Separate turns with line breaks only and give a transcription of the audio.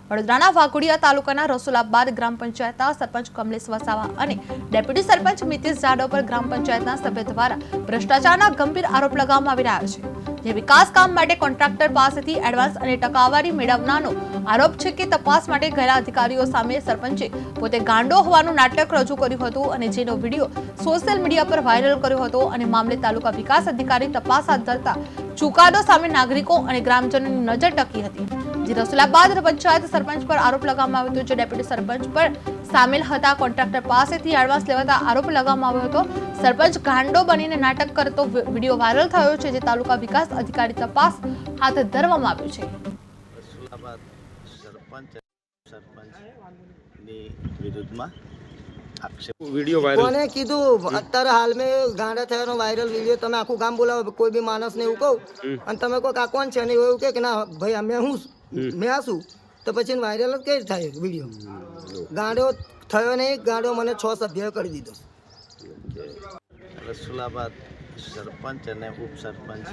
વડોદરાના વાઘોડિયા તાલુકાના રસુલાબાદ ગ્રામ પંચાયતના સરપંચ કમલેશ વસાવા અને ડેપ્યુટી સરપંચ મિતેશ જાડવ પર ગ્રામ પંચાયતના સભ્ય દ્વારા ભ્રષ્ટાચારના ગંભીર આરોપ લગાવવામાં આવી રહ્યા છે, જે વિકાસ કામ માટે કોન્ટ્રાક્ટર પાસેથી એડવાન્સ અને ટકાવારી મેળવવાનો આરોપ છે કે તપાસ માટે ગયેલા અધિકારીઓ સામે સરપંચે પોતે ગાંડો હોવાનું નાટક રજૂ કર્યું હતું અને જેનો વિડીયો સોશિયલ મીડિયા પર વાયરલ કર્યો હતો અને મામલે તાલુકા વિકાસ અધિકારી તપાસ હાથ ધરતા ચુકાદો સામે નાગરિકો અને ગ્રામજનોની નજર ટકી હતી। જે રસુલાબાદ પંચાયત સરપંચ પર આરોપ લગાવવામાં આવ્યો હતો, જે ડેપ્યુટી સરપંચ પર સામેલ હતા કોન્ટ્રાક્ટર પાસેથી એડવાન્સ લેવાતા આરોપ લગાવવામાં આવ્યો હતો। સરપંચ ગાંડો બનીને નાટક કરતો વિડીયો વાયરલ થયો છે, જે તાલુકા વિકાસ અધિકારી તપાસ હાથ ધરવામાં આવ્યો છે।
રસુલાબાદ સરપંચની વિરુદ્ધમાં
वीडियो वायरल
કોને કીધું અત્યારે હાલ મેં ગાંડા થયાનો વાયરલ વિડીયો તમે આખું ગામ બોલાવો કોઈ બી માણસને એવું કહું અને તમે કોઈ આ કોણ છે ને એવું કે ના ભાઈ અમે મેં આશું તો પછી વાયરલ જ કઈ થાય વિડીયો। ગાંડો થયો નહીં, ગાંડો મને 6 સભ્ય કરી દીધો।
રસુલાબાદ સરપંચ અને ઉપસરપંચ